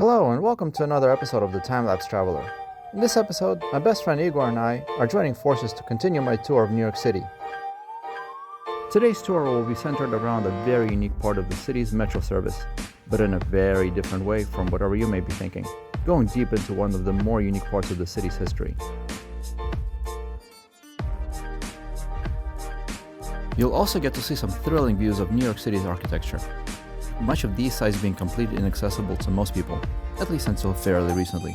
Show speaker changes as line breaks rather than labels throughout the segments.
Hello and welcome to another episode of the Time-Lapse Traveler. In this episode, my best friend Igor and I are joining forces to continue my tour of New York City. Today's tour will be centered around a very unique part of the city's metro service, but in a very different way from whatever you may be thinking, going deep into one of the more unique parts of the city's history. You'll also get to see some thrilling views of New York City's architecture, much of these sites being completely inaccessible to most people, at least until fairly recently.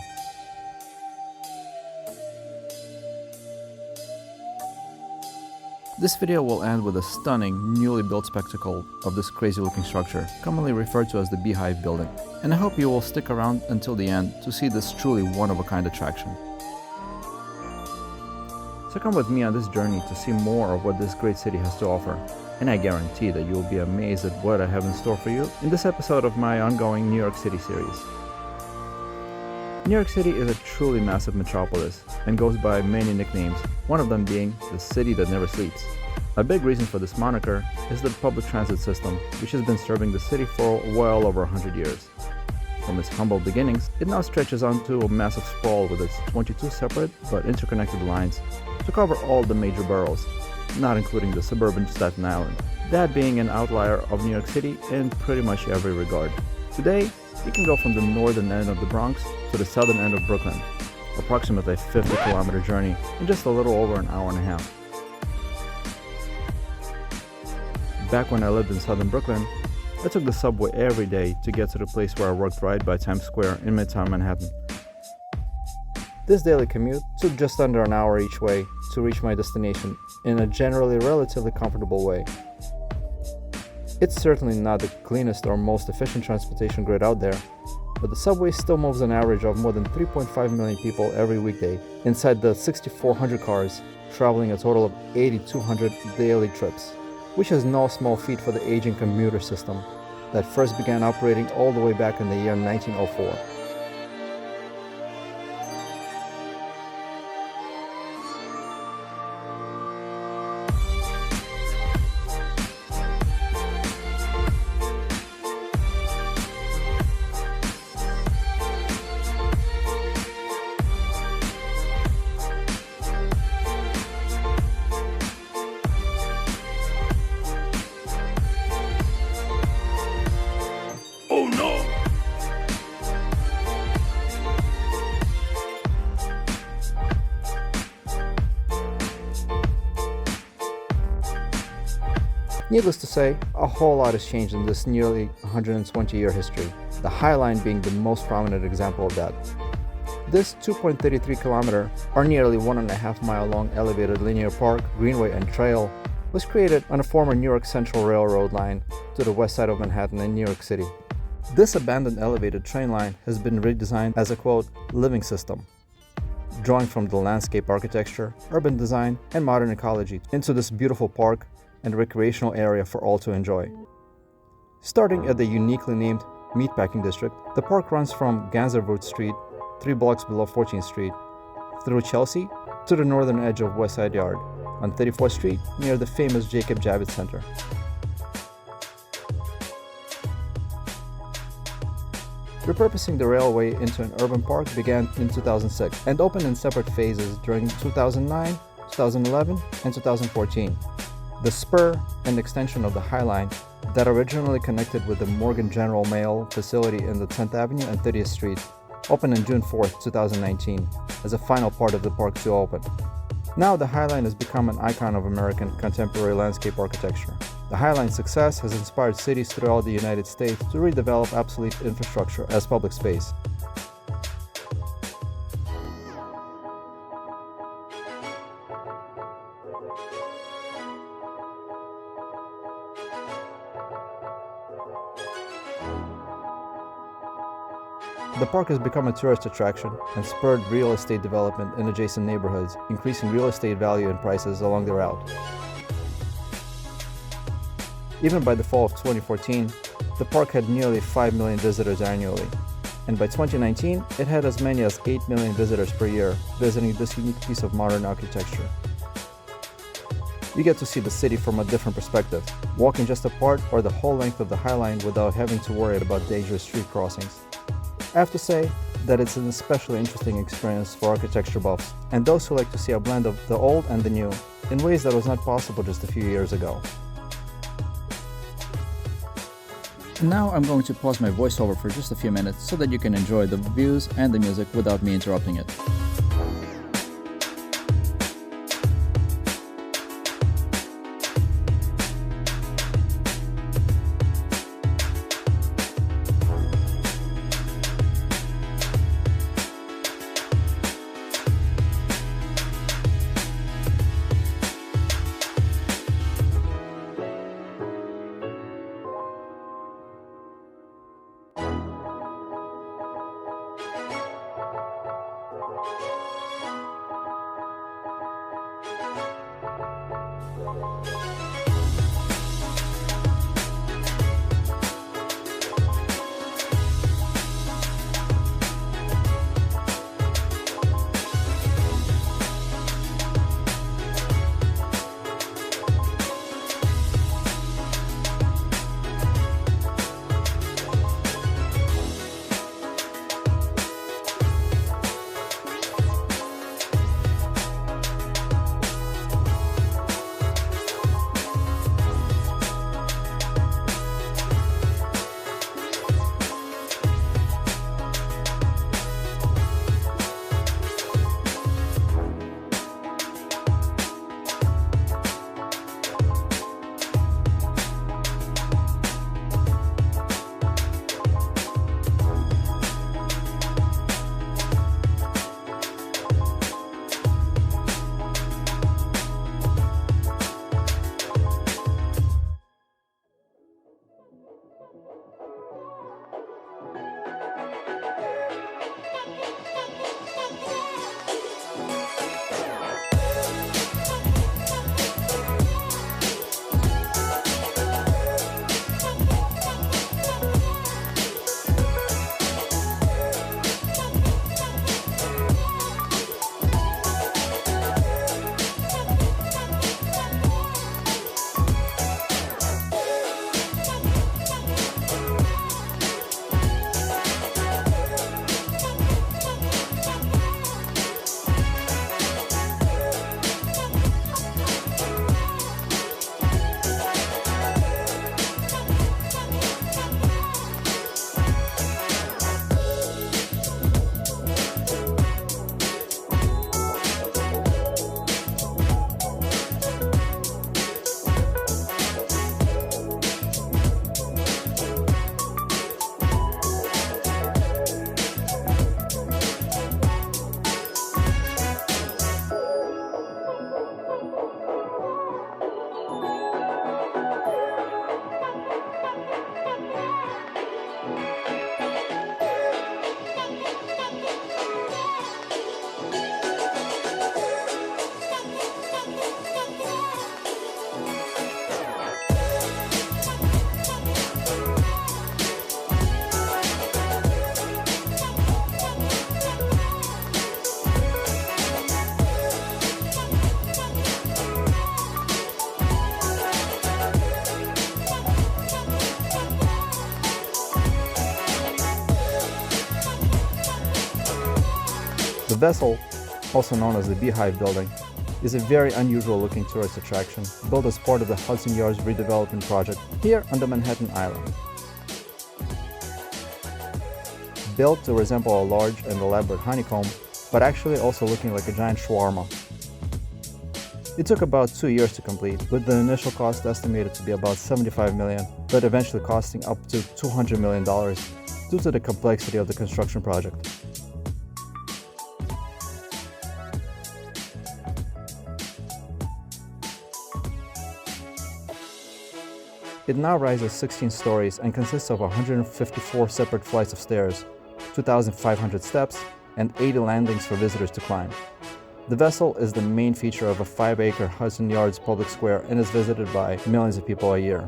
This video will end with a stunning, newly built spectacle of this crazy looking structure, commonly referred to as the Beehive building, and I hope you will stick around until the end to see this truly one-of-a-kind attraction. So come with me on this journey to see more of what this great city has to offer, and I guarantee that you will be amazed at what I have in store for you in this episode of my ongoing New York City series. New York City is a truly massive metropolis and goes by many nicknames, one of them being the city that never sleeps. A big reason for this moniker is the public transit system, which has been serving the city for well over 100 years. From its humble beginnings, it now stretches onto a massive sprawl with its 22 separate but interconnected lines to cover all the major boroughs, not including the suburban Staten Island, that being an outlier of New York City in pretty much every regard. Today, you can go from the northern end of the Bronx to the southern end of Brooklyn, approximately a 50-kilometer journey in just a little over an hour and a half. Back when I lived in southern Brooklyn, I took the subway every day to get to the place where I worked right by Times Square in Midtown Manhattan. This daily commute took just under an hour each way to reach my destination in a generally relatively comfortable way. It's certainly not the cleanest or most efficient transportation grid out there, but the subway still moves an average of more than 3.5 million people every weekday inside the 6,400 cars, traveling a total of 8,200 daily trips, which is no small feat for the aging commuter system that first began operating all the way back in the year 1904.
Oh no!
Needless to say, a whole lot has changed in this nearly 120-year history, the High Line being the most prominent example of that. This 2.33 kilometer, or nearly 1.5 mile long elevated linear park, greenway, and trail was created on a former New York Central Railroad line to the west side of Manhattan in New York City. This abandoned elevated train line has been redesigned as a, quote, living system, drawing from the landscape architecture, urban design, and modern ecology into this beautiful park and recreational area for all to enjoy. Starting at the uniquely named Meatpacking District, the park runs from Gansevoort Street, 3 blocks below 14th Street, through Chelsea to the northern edge of West Side Yard, on 34th Street near the famous Jacob Javits Center. Repurposing the railway into an urban park began in 2006 and opened in separate phases during 2009, 2011, and 2014. The spur and extension of the High Line that originally connected with the Morgan General Mail facility in the 10th Avenue and 30th Street opened on June 4, 2019, as a final part of the park to open. Now the High Line has become an icon of American contemporary landscape architecture. The High Line's success has inspired cities throughout the United States to redevelop obsolete infrastructure as public space. The park has become a tourist attraction and spurred real estate development in adjacent neighborhoods, increasing real estate value and prices along the route. Even by the fall of 2014, the park had nearly 5 million visitors annually, and by 2019, it had as many as 8 million visitors per year visiting this unique piece of modern architecture. You get to see the city from a different perspective, walking just a part or the whole length of the High Line without having to worry about dangerous street crossings. I have to say that it's an especially interesting experience for architecture buffs and those who like to see a blend of the old and the new in ways that was not possible just a few years ago. And now I'm going to pause my voiceover for just a few minutes so that you can enjoy the views and the music without me interrupting it. The vessel, also known as the Beehive building, is a very unusual looking tourist attraction built as part of the Hudson Yards redevelopment project here on the Manhattan Island. Built to resemble a large and elaborate honeycomb, but actually also looking like a giant shawarma. It took about 2 years to complete, with the initial cost estimated to be about $75 million, but eventually costing up to $200 million due to the complexity of the construction project. It now rises 16 stories and consists of 154 separate flights of stairs, 2,500 steps, and 80 landings for visitors to climb. The vessel is the main feature of a 5-acre Hudson Yards public square and is visited by millions of people a year.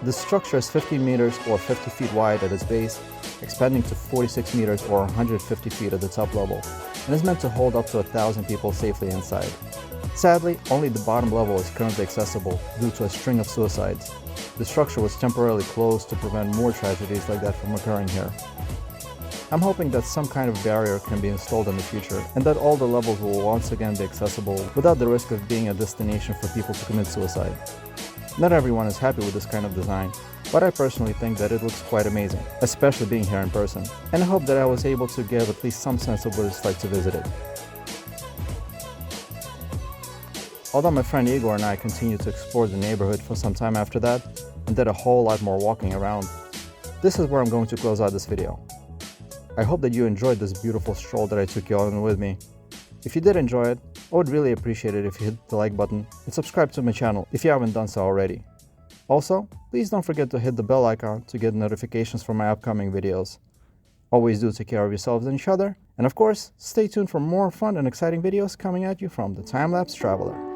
The structure is 15 meters or 50 feet wide at its base, expanding to 46 meters or 150 feet at the top level, and is meant to hold up to 1,000 people safely inside. Sadly, only the bottom level is currently accessible due to a string of suicides. The structure was temporarily closed to prevent more tragedies like that from occurring here. I'm hoping that some kind of barrier can be installed in the future, and that all the levels will once again be accessible without the risk of being a destination for people to commit suicide. Not everyone is happy with this kind of design, but I personally think that it looks quite amazing, especially being here in person, and I hope that I was able to give at least some sense of what it's like to visit it. Although my friend Igor and I continued to explore the neighborhood for some time after that, and did a whole lot more walking around, this is where I'm going to close out this video. I hope that you enjoyed this beautiful stroll that I took you on with me. If you did enjoy it, I would really appreciate it if you hit the like button and subscribe to my channel if you haven't done so already. Also, please don't forget to hit the bell icon to get notifications for my upcoming videos. Always do take care of yourselves and each other, and of course, stay tuned for more fun and exciting videos coming at you from the Time-Lapse Traveler.